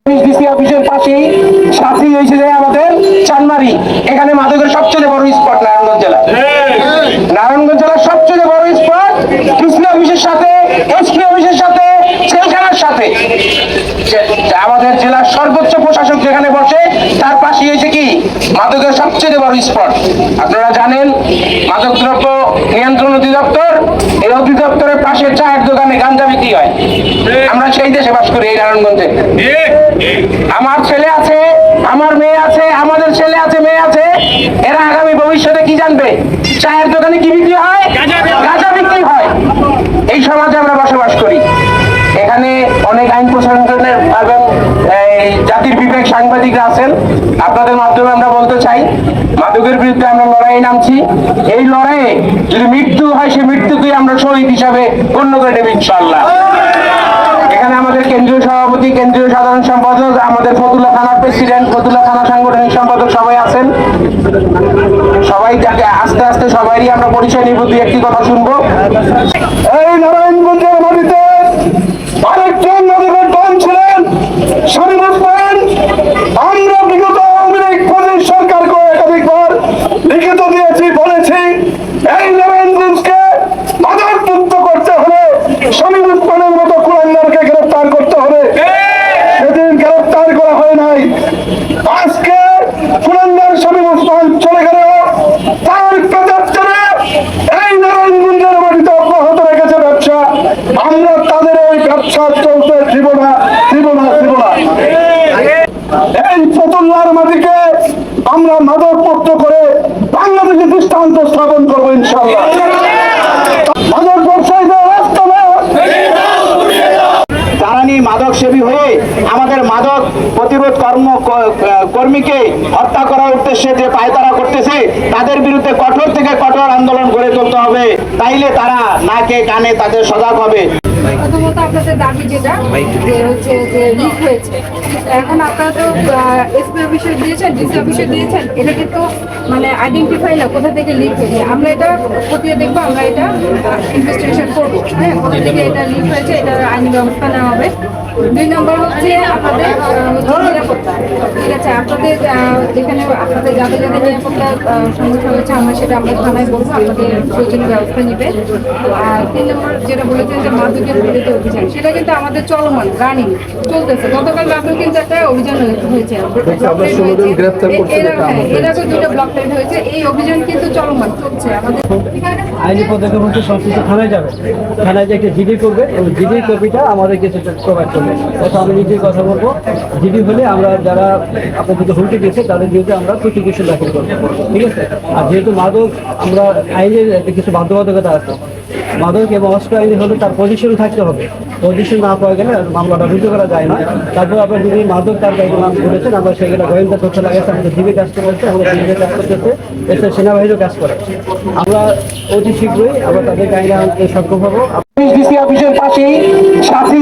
DC অফিসের পাশেই সাথী হয়েছে যে আমাদের চানমারি, এখানে মাদকের সবচেয়ে বড় স্পট নারায়ণগঞ্জ জেলা। নারায়ণগঞ্জ জেলার সবচেয়ে বড় স্পট ডিসি অফিসের সাথে, এসপি অফিসের সাথে, জেলখানার সাথে। আমাদের জেলার সর্বোচ্চ প্রশাসক যেখানে বসে তার পাশে হয়েছে কি মাদকের সবচেয়ে বড় স্পট। আপনারা জানেন মাদক দ্রব্য নিয়ন্ত্রণ অধিদপ্তর, এই অধিদপ্তরের পাশে চায়ের দোকানে গাঁজা বিক্রি হয়। আমরা সেই দেশে বাস করি, এই নারায়ণগঞ্জে। আমার ছেলে আছে, আমার মেয়ে আছে, আমাদের ছেলে আছে, মেয়ে আছে, এরা আগামী ভবিষ্যতে কি জানবে? চায়ের দোকানে কি বিক্রি হয়? গাঁজা বিক্রি হয়। এই সমাজে আমরা বসবাস করি। এখানে অনেক আইন প্রশাসনের এবং জাতির বিবেক সাংবাদিকরা আছেন। আপনাদের মাধ্যমে আমরা বলতে চাই, মাদকের বিরুদ্ধে আমরা লড়াই নামছি। এই লড়াইয়ে যদি মৃত্যু হয়, সেই মৃত্যুকে আমরা শহীদ হিসাবে গণ্য করে নেব ইনশাআল্লাহ। এখানে আমাদের কেন্দ্রীয় সভাপতি, কেন্দ্রীয় সাধারণ সম্পাদক, আমাদের ফতুল্লা থানার প্রেসিডেন্ট, ফতুল্লা থানা সাংগঠনিক সম্পাদক সবাই আছেন। সবাই আস্তে আস্তে সবারই আমরা পরিচয় নিব, দুই একটি কথা শুনবো। এই নারায়ণগঞ্জের মাটিতে আরেকজন নদীর ডন ছিলেন শরীফ ওসমান। আমরা বিগত আওয়ামী লীগ পুলিশ সরকারকে একাধিকবার লিখিত দিয়েছি, বলেছি এই নারায়ণগঞ্জকে মাদক মুক্ত করতে হলে শরীফ ওসমানের মতো কুলাঙ্গারকে গ্রেফতার করতে হবে। সেদিন গ্রেফতার করা হয় নাই। আজকে কুলাঙ্গার শরীফ ওসমান চলে গেল, তার প্রচারণা এই নারায়ণগঞ্জের মাটিতে অব্যাহত রেখেছে ব্যবসা। আমরা তাদের এই ব্যবসা চলতে দিব না, দিব না, দিব না। এই ফতুল্লার মাটিকে আমরা মাদক মুক্ত করে বাংলাদেশে দৃষ্টান্ত স্থাপন করবো ইনশাআল্লাহ। মাদক ব্যবসায়ীদের রাস্তা না, জ্বালানি মাদক সেবী হয়ে আমাদের মাদক প্রতিরোধ কর্মীকে হত্যা করার উদ্দেশ্যে যে পায়তারা করতেছে, তাদের বিরুদ্ধে কঠোর থেকে কঠোর আন্দোলন গড়ে তুলতে হবে। তাইলে তারা নাকে কানে তাদের সজাগ হবে। প্রথমত আপনাদের দাবি যেটা যে হচ্ছে যে লিক হয়েছে, এখন আপনারা তো এসপি অফিসে দিয়েছেন, ডিসি অফিসে দিয়েছেন, এটা কিন্তু মানে আইডেন্টিফাই না কোথা থেকে লিক হয়েছে। আমরা এটা খতিয়ে দেখবো, আমরা এটা ইনভেস্টিগেশন করবো, হ্যাঁ, কোথা থেকে এটা লিক হয়েছে, এটার আইনি ব্যবস্থা নেওয়া হবে। 2 নম্বর হচ্ছে আপনাদের নিরাপত্তা। ঠিক আছে, আপনাদের যেখানে আপনাদের যাদের যাদের নিরাপত্তা সমস্যা হয়েছে, আমরা সেটা আমরা থানায় বলবো, আপনাদের প্রয়োজনীয় ব্যবস্থা নেবে। আর 3 নম্বর যেটা বলেছেন যে মাদকের বিরুদ্ধে অভিযান, সেটা কিন্তু আমাদের চলমান রানিং চলতেছে। গতকাল রাতেও কিন্তু একটা অভিযান হয়েছে, এর আগে 2টা ব্লক রেড হয়েছে। এই অভিযান কিন্তু চলমান চলছে আমাদের। আইনি পদক্ষেপ হচ্ছে সংশ্লিষ্ট থানায় যাবে, থানায় যে একটা জিডি করবে এবং জিডি কপিটা আমাদেরকে সেটা প্রোভাইড করবে। অর্থাৎ আমি নিজেই কথা বলবো, জিডি হলে আমরা যারা আপনাদেরকে হুমকি দিয়েছে তাদের বিরুদ্ধে আমরা প্রসিকিউশন দাখিল করবো, ঠিক আছে। আর যেহেতু মাদক আমরা আইনের কিছু বাধ্যবাধকতা আছে, মাদক এবং অস্ত্র আইনে হলে তার পজিশন থাকতে হবে। পজিশন না পাওয়া গেলে মামলাটা রুজু করা যায় না। তারপর আপনার যদি মাদক তার গাড়ি নাম করেছেন, আমরা সেগুলো গোয়েন্দা তথ্য লাগাইছে, আমাদের জিবি কাজ করতেছে, আমাদের জিবি কাজ করতেছে, এতে সেনাবাহিনীও কাজ করে। আমরা অতি শীঘ্রই আমরা তাদেরকে আইনে আনতে সক্ষম হবো। ডিসি অফিসের পাশেই সাথী